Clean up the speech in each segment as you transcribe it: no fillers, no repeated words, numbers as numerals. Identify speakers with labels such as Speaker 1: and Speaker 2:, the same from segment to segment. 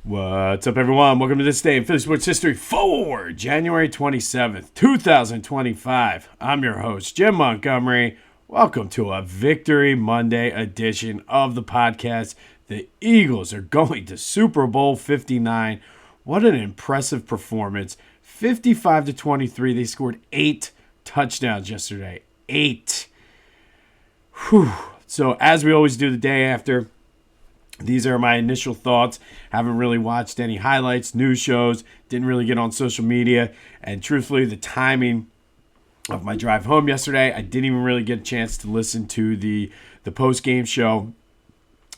Speaker 1: What's up, everyone? Welcome to this day in Philly sports history for January 27th, 2025. I'm your host, Jim Montgomery. Welcome to a Victory Monday edition of the podcast. The Eagles are going to Super Bowl 59. What an impressive performance. 55-23. They scored 8 touchdowns yesterday. 8. Whew. So, as we always do the day after, these are my initial thoughts. Haven't really watched any highlights, news shows, didn't really get on social media. And truthfully, the timing of my drive home yesterday, I didn't even really get a chance to listen to the post-game show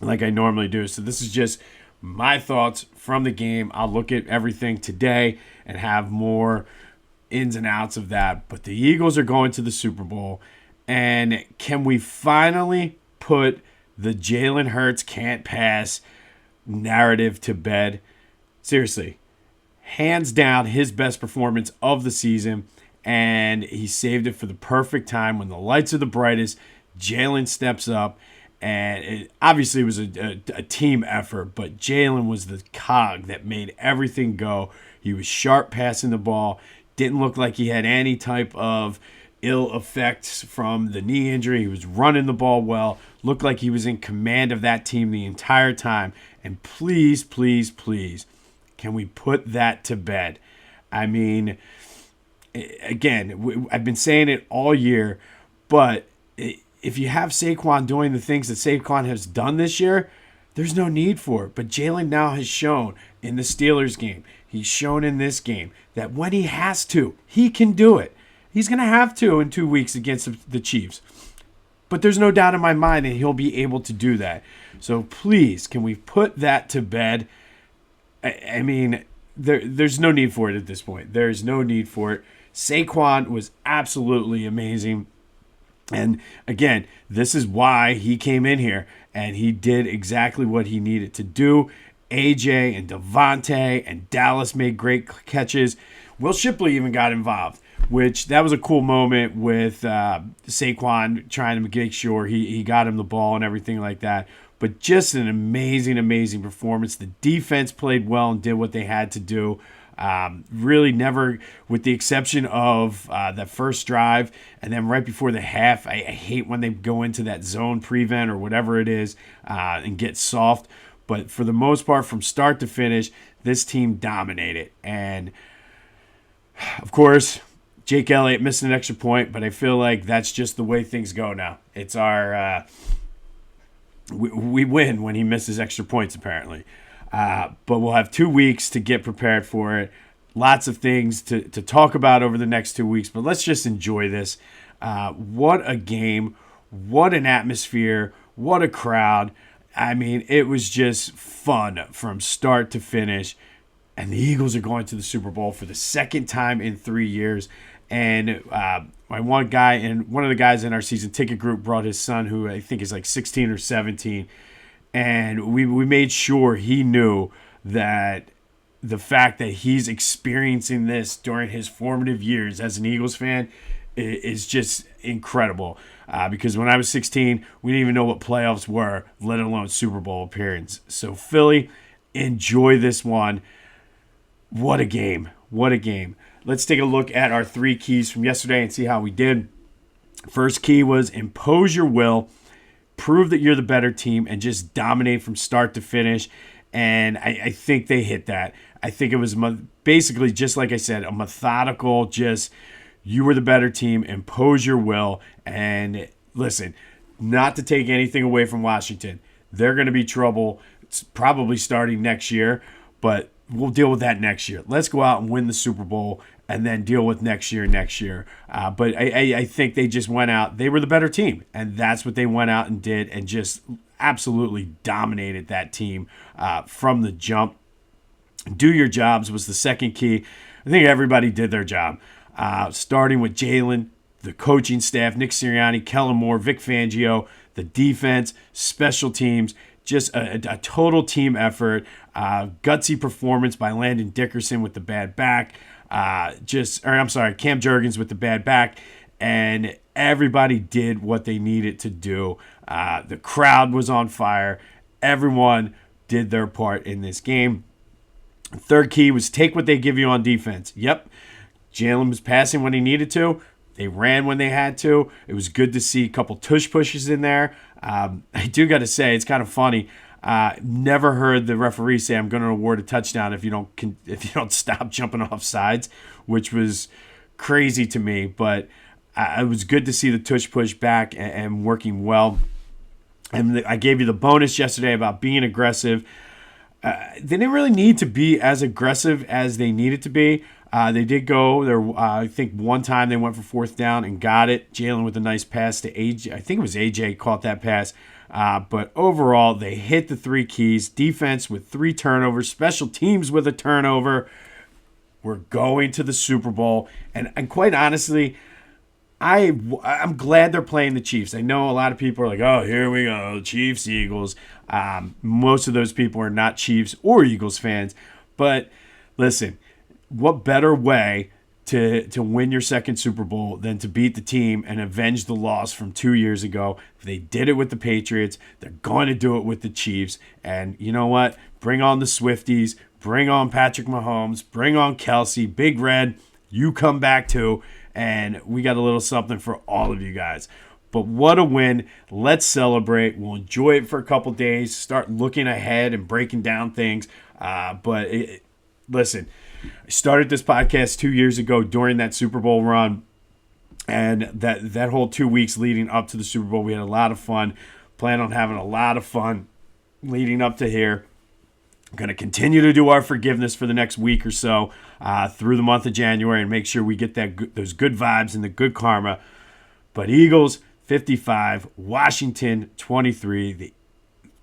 Speaker 1: like I normally do. So this is just my thoughts from the game. I'll look at everything today and have more ins and outs of that. But the Eagles are going to the Super Bowl. And can we finally put the Jalen Hurts can't pass narrative to bed? Seriously, hands down his best performance of the season, and he saved it for the perfect time when the lights are the brightest. Jalen steps up, and it obviously was a team effort, but Jalen was the cog that made everything go. He was sharp passing the ball, didn't look like he had any type of ill effects from the knee injury. He was running the ball well, looked like he was in command of that team the entire time. And please, please, please, can we put that to bed? I mean, again, I've been saying it all year, but if you have Saquon doing the things that Saquon has done this year, there's no need for it. But Jalen now has shown in the Steelers game, he's shown in this game, that when he has to, he can do it. He's going to have to in 2 weeks against the Chiefs. But there's no doubt in my mind that he'll be able to do that. So please, can we put that to bed? I mean, there's no need for it at this point. There's no need for it. Saquon was absolutely amazing. And again, this is why he came in here and he did exactly what he needed to do. AJ and Devontae and Dallas made great catches. Will Shipley even got involved, which that was a cool moment with Saquon trying to make sure he got him the ball and everything like that. But just an amazing, amazing performance. The defense played well and did what they had to do. Really never, with the exception of that first drive and then right before the half, I hate when they go into that zone prevent or whatever it is and get soft. But for the most part, from start to finish, this team dominated. And of course, Jake Elliott missed an extra point, but I feel like that's just the way things go now. It's our we win when he misses extra points, apparently. But we'll have 2 weeks to get prepared for it. Lots of things to talk about over the next 2 weeks, but let's just enjoy this. What a game. What an atmosphere. What a crowd. I mean, it was just fun from start to finish. And the Eagles are going to the Super Bowl for the second time in 3 years. And one of the guys in our season ticket group brought his son, who I think is like 16 or 17. And we made sure he knew that the fact that he's experiencing this during his formative years as an Eagles fan is just incredible. Because when I was 16, we didn't even know what playoffs were, let alone Super Bowl appearance. So Philly, enjoy this one. What a game. What a game. Let's take a look at our 3 keys from yesterday and see how we did. First key was impose your will, prove that you're the better team, and just dominate from start to finish. And I think they hit that. I think it was basically, just like I said, a methodical, just you were the better team, impose your will. And listen, not to take anything away from Washington. They're going to be trouble. It's probably starting next year, but we'll deal with that next year. Let's go out and win the Super Bowl and then deal with next year. But I think they just went out. They were the better team, and that's what they went out and did and just absolutely dominated that team from the jump. Do your jobs was the second key. I think everybody did their job, starting with Jalen, the coaching staff, Nick Sirianni, Kellen Moore, Vic Fangio, the defense, special teams. Just a total team effort. Gutsy performance by Landon Dickerson with the bad back. Cam Jurgens with the bad back. And everybody did what they needed to do. The crowd was on fire. Everyone did their part in this game. Third key was take what they give you on defense. Yep, Jalen was passing when he needed to. They ran when they had to. It was good to see a couple tush pushes in there. I do got to say, it's kind of funny. Never heard the referee say, "I'm going to award a touchdown if you don't stop jumping off sides," which was crazy to me. But it was good to see the tush push back and working well. And I gave you the bonus yesterday about being aggressive. They didn't really need to be as aggressive as they needed to be. They did go there. I think one time they went for fourth down and got it. Jalen with a nice pass to AJ. I think it was AJ caught that pass. But overall, they hit the three keys. Defense with 3 turnovers. Special teams with a turnover. We're going to the Super Bowl. And quite honestly, I'm glad they're playing the Chiefs. I know a lot of people are like, oh, here we go, Chiefs, Eagles. Most of those people are not Chiefs or Eagles fans. But listen, what better way to win your second Super Bowl than to beat the team and avenge the loss from 2 years ago? They did it with the Patriots. They're going to do it with the Chiefs. And you know what? Bring on the Swifties. Bring on Patrick Mahomes. Bring on Kelsey. Big Red. You come back too. And we got a little something for all of you guys. But what a win. Let's celebrate. We'll enjoy it for a couple days. Start looking ahead and breaking down things. Listen, I started this podcast 2 years ago during that Super Bowl run. And that whole 2 weeks leading up to the Super Bowl, we had a lot of fun. Plan on having a lot of fun leading up to here. I'm going to continue to do our forgiveness for the next week or so through the month of January and make sure we get those good vibes and the good karma. But Eagles 55, Washington 23,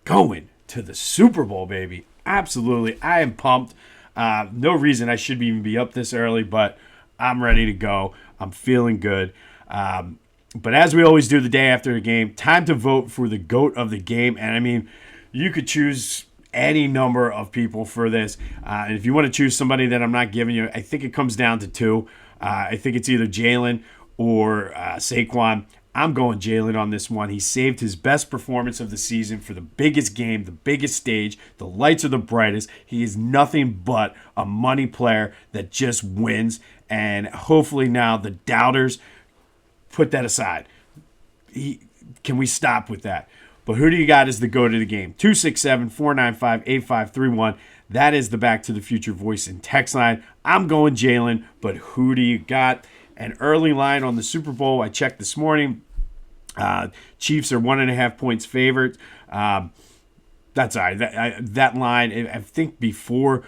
Speaker 1: going to the Super Bowl, baby. Absolutely. I am pumped. No reason I should even be up this early, but I'm ready to go. I'm feeling good. But as we always do the day after the game, time to vote for the GOAT of the game. And I mean, you could choose any number of people for this. And if you want to choose somebody that I'm not giving you, I think it comes down to 2. I think it's either Jalen or Saquon. I'm going Jalen on this one. He saved his best performance of the season for the biggest game, the biggest stage. The lights are the brightest. He is nothing but a money player that just wins. And hopefully now the doubters put that aside. Can we stop with that? But who do you got as the GOAT of the game? 267-495-8531. That is the Back to the Future voice and text line. I'm going Jalen, but who do you got? An early line on the Super Bowl. I checked this morning. Chiefs are 1.5 points favored. That's all right. That line, I think before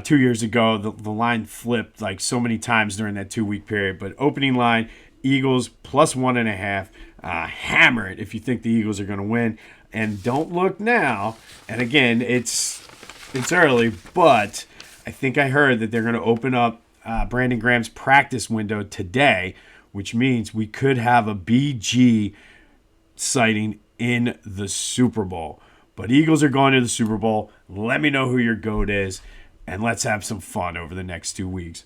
Speaker 1: 2 years ago, the line flipped like so many times during that 2-week period. But opening line, Eagles plus 1.5. Hammer it if you think the Eagles are going to win. And don't look now. And again, it's early, but I think I heard that they're going to open up Brandon Graham's practice window today, which means we could have a BG sighting in the Super Bowl. But Eagles are going to the Super Bowl. Let me know who your GOAT is, and let's have some fun over the next 2 weeks.